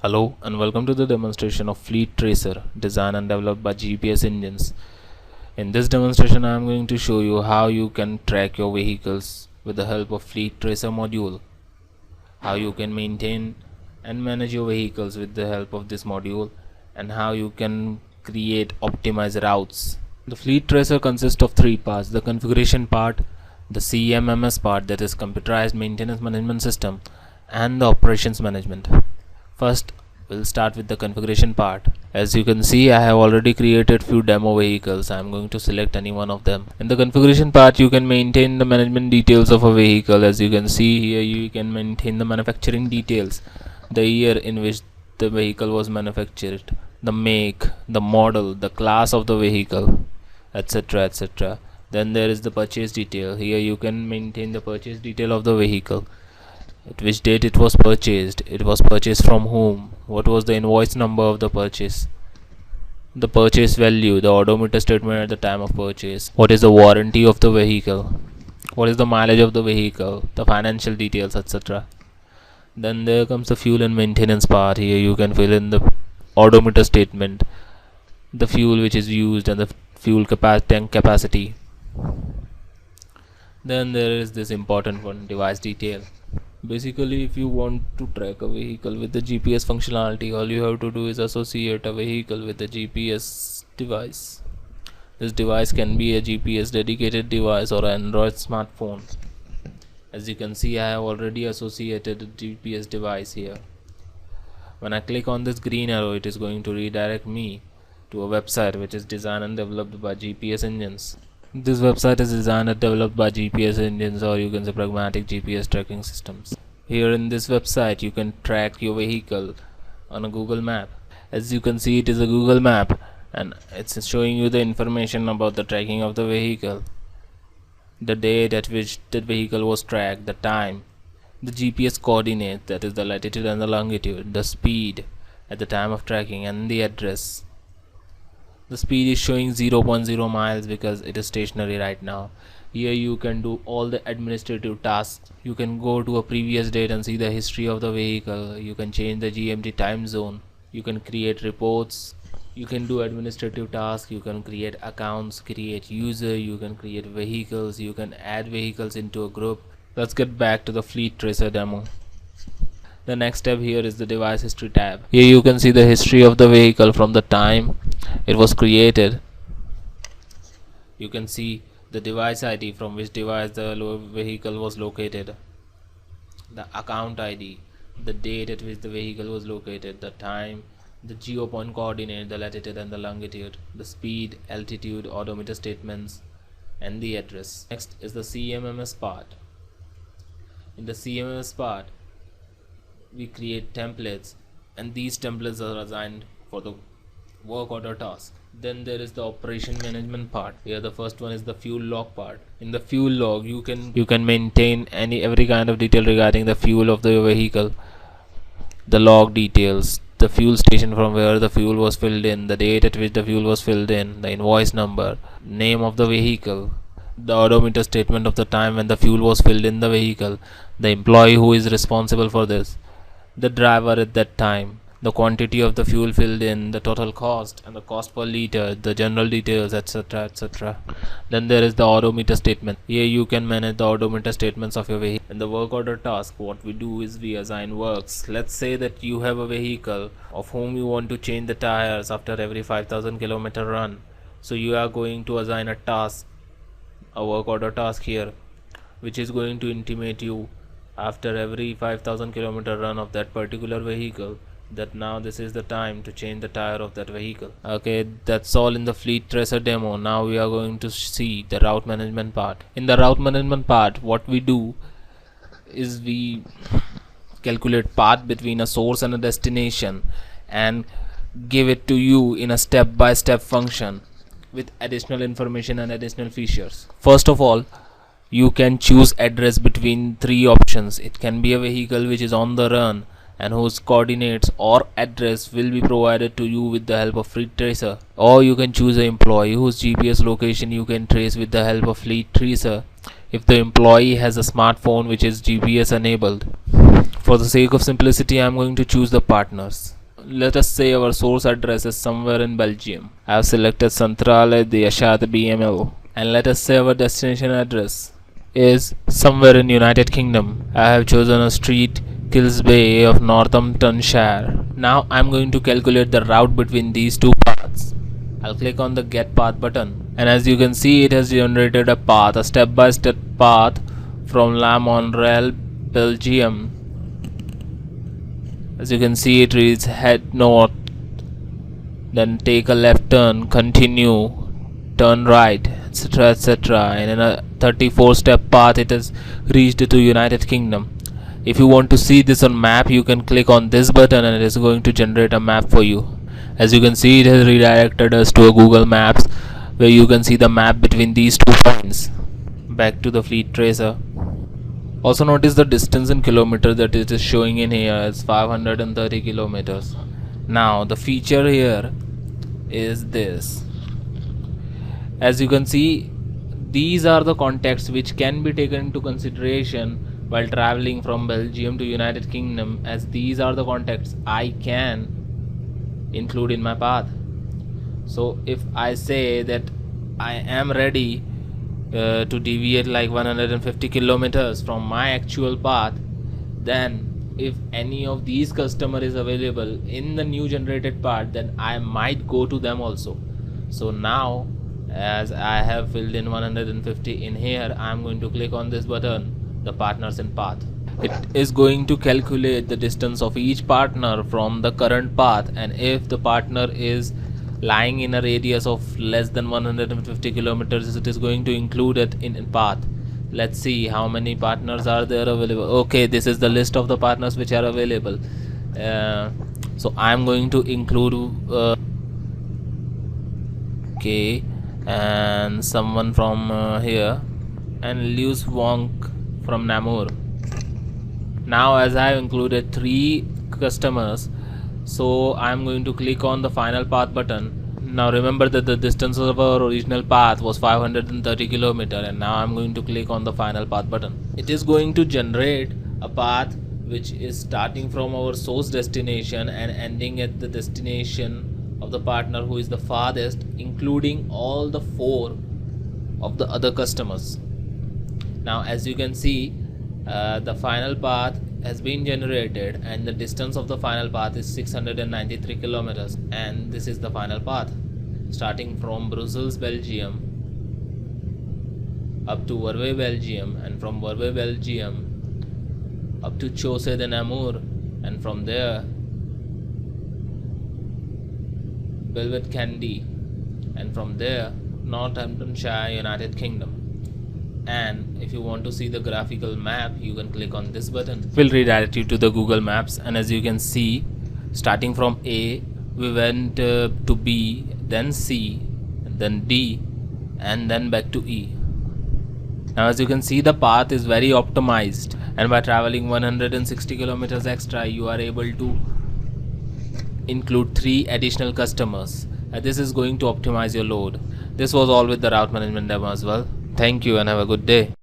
Hello and welcome to the demonstration of Fleet Tracer, designed and developed by GPS Engines. In this demonstration I am going to show you how you can track your vehicles with the help of Fleet Tracer module, how you can maintain and manage your vehicles with the help of this module, and how you can create optimized routes. The Fleet Tracer consists of three parts: the configuration part, the CMMS part, that is computerized maintenance management system, and the operations management. First, we'll start with the configuration part. As you can see, I have already created few demo vehicles. I am going to select any one of them. In the configuration part, you can maintain the management details of a vehicle. As you can see here, you can maintain the manufacturing details, the year in which the vehicle was manufactured, the make, the model, the class of the vehicle, etc, etc. Then there is the purchase detail. Here you can maintain the purchase detail of the vehicle: at which date it was purchased from whom, what was the invoice number of the purchase, the purchase value, the odometer statement at the time of purchase, what is the warranty of the vehicle, what is the mileage of the vehicle, the financial details, etc. Then there comes the fuel and maintenance part. Here you can fill in the odometer statement, the fuel which is used, and the fuel tank capacity. Then there is this important one, device detail. Basically, if you want to track a vehicle with the GPS functionality, all you have to do is associate a vehicle with a GPS device. This device can be a GPS dedicated device or an Android smartphone. As you can see, I have already associated a GPS device here. When I click on this green arrow, it is going to redirect me to a website which is designed and developed by GPS Engines. This website is designed and developed by GPS Engines, or you can say Pragmatic GPS Tracking Systems. Here in this website you can track your vehicle on a Google map. As you can see, it is a Google map and it's showing you the information about the tracking of the vehicle, the date at which the vehicle was tracked, the time, the GPS coordinate, that is the latitude and the longitude, the speed at the time of tracking, and the address. The speed is showing 0.0 miles because it is stationary right now. Here you can do all the administrative tasks. You can go to a previous date and see the history of the vehicle. You can change the GMT time zone. You can create reports. You can do administrative tasks. You can create accounts, create user. You can create vehicles. You can add vehicles into a group. Let's get back to the Fleet Tracer demo. The next step here is the device history tab. Here you can see the history of the vehicle from the time it was created. You can see the device ID, from which device the vehicle was located, the account ID, the date at which the vehicle was located, the time, the geopoint coordinate, the latitude and the longitude, the speed, altitude, odometer statements, and the address. Next is the CMMS part. In the CMMS part, we create templates, and these templates are assigned for the work order task. Then there is the operation management part. Here the first one is the fuel log part. In the fuel log you can maintain every kind of detail regarding the fuel of the vehicle, the log details, the fuel station from where the fuel was filled in, the date at which the fuel was filled in, the invoice number, name of the vehicle, the odometer statement of the time when the fuel was filled in the vehicle, the employee who is responsible for this, the driver at that time, the quantity of the fuel filled in, the total cost and the cost per liter, the general details, etc, etc. Then there is the odometer statement. Here you can manage the odometer statements of your vehicle. In the work order task, what we do is we assign works. Let's say that you have a vehicle of whom you want to change the tires after every 5,000 kilometer run. So you are going to assign a task, a work order task here, which is going to intimate you after every 5,000 kilometer run of that particular vehicle that now this is the time to change the tire of that vehicle. Okay, that's all in the Fleet Tracer demo. Now we are going to see the route management part. In the route management part, what we do is we calculate path between a source and a destination and give it to you in a step-by-step function with additional information and additional features. First of all, you can choose address between three options. It can be a vehicle which is on the run and whose coordinates or address will be provided to you with the help of Fleet Tracer, or you can choose an employee whose GPS location you can trace with the help of Fleet Tracer if the employee has a smartphone which is GPS enabled. For the sake of simplicity, I'm going to choose the partners. Let us say our source address is somewhere in Belgium. I have selected Centrale de Achat BML. And let us say our destination address is somewhere in United Kingdom. I have chosen a street Kilsby of Northamptonshire. Now I'm going to calculate the route between these two paths. I'll click on the get path button, and as you can see, it has generated a path, a step-by-step path from La Monreal, Belgium. As you can see, it reads head north, then take a left turn, continue, turn right, etc, etc, and in a 34-step path it has reached to United Kingdom. If you want to see this on map, you can click on this button and it is going to generate a map for you. As you can see, it has redirected us to a Google Maps where you can see the map between these two points. Back to the Fleet Tracer. Also notice the distance in kilometers that it is showing in here is 530 kilometers. Now the feature here is this. As you can see, these are the contacts which can be taken into consideration while traveling from Belgium to United Kingdom, as these are the contacts I can include in my path. So if I say that I am ready to deviate like 150 kilometers from my actual path, then if any of these customer is available in the new generated path, then I might go to them also. So now, as I have filled in 150 in here, I am going to click on this button, the partners in path. It is going to calculate the distance of each partner from the current path, and if the partner is lying in a radius of less than 150 kilometers, it is going to include it in path. Let's see how many partners are there available. Okay, this is the list of the partners which are available. So I'm going to include okay, and someone from here, and Lewis Wonk from Namur. Now as I have included 3 customers, so I'm going to click on the final path button. Now remember that the distance of our original path was 530 kilometers, and now I'm going to click on the final path button. It is going to generate a path which is starting from our source destination and ending at the destination of the partner who is the farthest, including all the 4 of the other customers. Now as you can see, the final path has been generated and the distance of the final path is 693 kilometers, and this is the final path starting from Brussels, Belgium up to Verviers, Belgium, and from Verviers, Belgium up to Chaussée de Namur, and from there Belvet Candy, and from there Northamptonshire, United Kingdom. And if you want to see the graphical map, you can click on this button. It will redirect you to the Google Maps, and as you can see, starting from A we went to B, then C, then D, and then back to E. Now as you can see, the path is very optimized, and by traveling 160 kilometers extra, you are able to include 3 additional customers. This is going to optimize your load. This was all with the route management demo as well. Thank you and have a good day.